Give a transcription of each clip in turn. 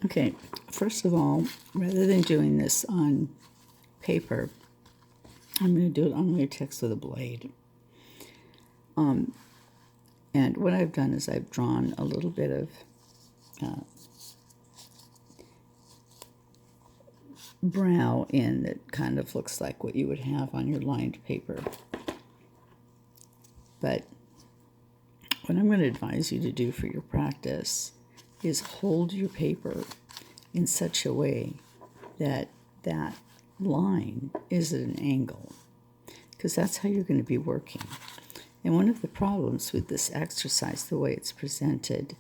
Okay, first of all, rather than doing this on paper, I'm going to do it on latex with a blade. And what I've done is I've drawn a little bit of brow in that kind of looks like what you would have on your lined paper. But what I'm going to advise you to do for your practice is hold your paper in such a way that that line is at an angle, because that's how you're going to be working. And one of the problems with this exercise, the way it's presented,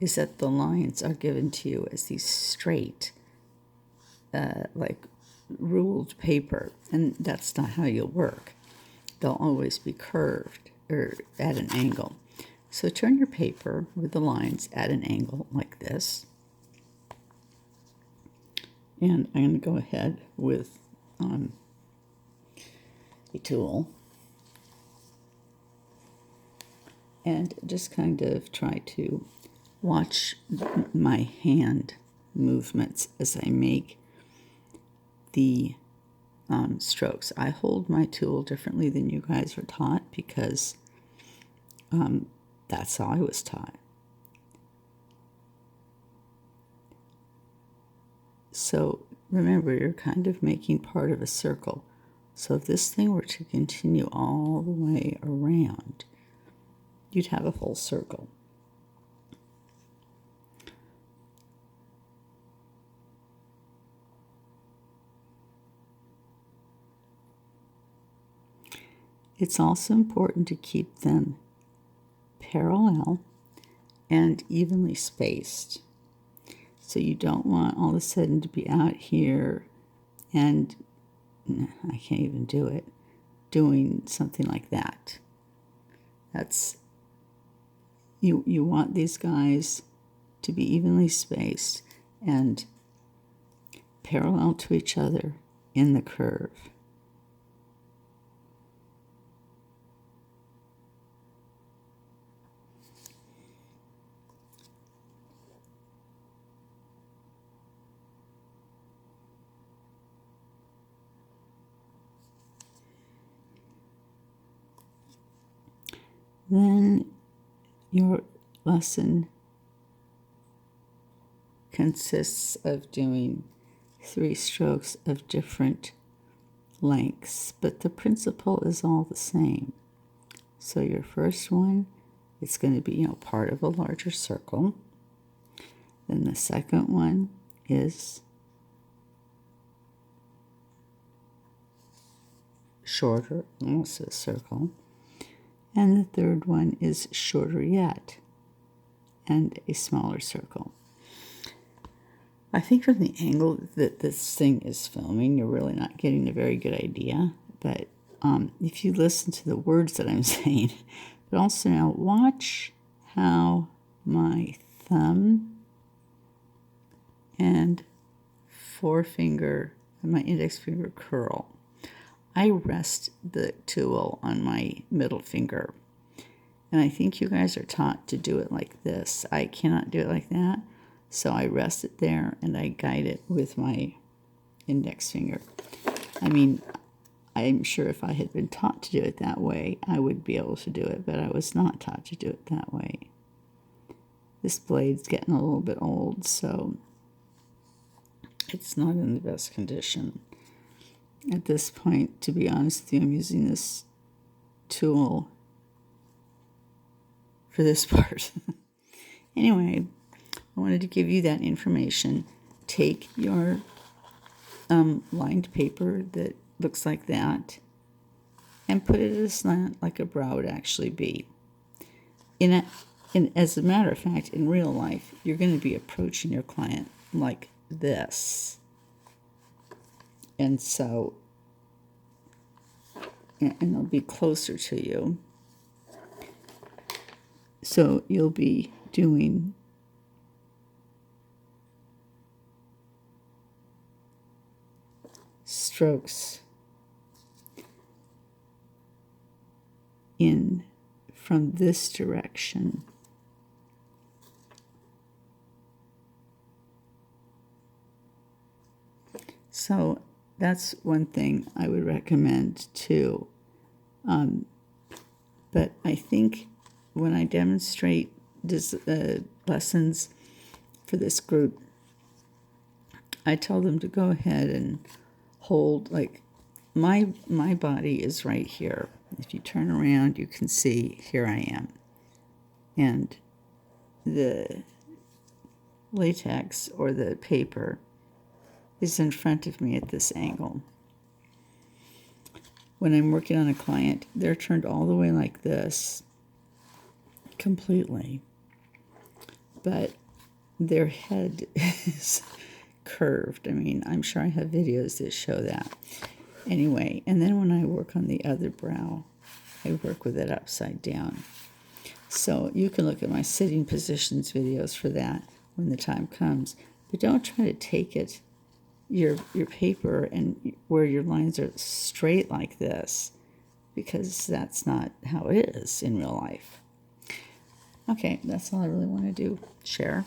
is that the lines are given to you as these straight, like ruled paper, and that's not how you'll work. They'll always be curved or at an angle. So turn your paper with the lines at an angle like this. And I'm going to go ahead with a tool and just kind of try to watch my hand movements as I make the strokes. I hold my tool differently than you guys are taught because that's how I was taught. So remember, you're kind of making part of a circle. So if this thing were to continue all the way around, you'd have a full circle. It's also important to keep them parallel and evenly spaced. So you don't want all of a sudden to be out here and I can't even do it, doing something like that. That's you want these guys to be evenly spaced and parallel to each other in the curve. Then your lesson consists of doing 3 strokes of different lengths, but the principle is all the same. So your first one, it's going to be, part of a larger circle. Then the second one is shorter, almost a circle. And the third one is shorter yet, and a smaller circle. I think from the angle that this thing is filming, you're really not getting a very good idea. But if you listen to the words that I'm saying, but also now watch how my thumb and forefinger and my index finger curl. I rest the tool on my middle finger. And I think you guys are taught to do it like this. I cannot do it like that. So I rest it there and I guide it with my index finger. I mean, I'm sure if I had been taught to do it that way, I would be able to do it, but I was not taught to do it that way. This blade's getting a little bit old, so it's not in the best condition. At this point, to be honest with you, I'm using this tool for this part. Anyway, I wanted to give you that information. Take your lined paper that looks like that and put it at a slant like a brow would actually be. As a matter of fact, in real life, you're going to be approaching your client like this. And so, and they'll be closer to you. So you'll be doing strokes in from this direction. So that's one thing I would recommend too. But I think when I demonstrate this, lessons for this group, I tell them to go ahead and hold, like, my body is right here. If you turn around, you can see here I am. And the latex or the paper is in front of me at this angle. When I'm working on a client, they're turned all the way like this, completely. But their head is curved. I mean, I'm sure I have videos that show that. Anyway, and then when I work on the other brow, I work with it upside down. So you can look at my sitting positions videos for that when the time comes. But don't try to take it, your paper, and where your lines are straight like this, because that's not how it is in real life. Okay, that's all I really want to share.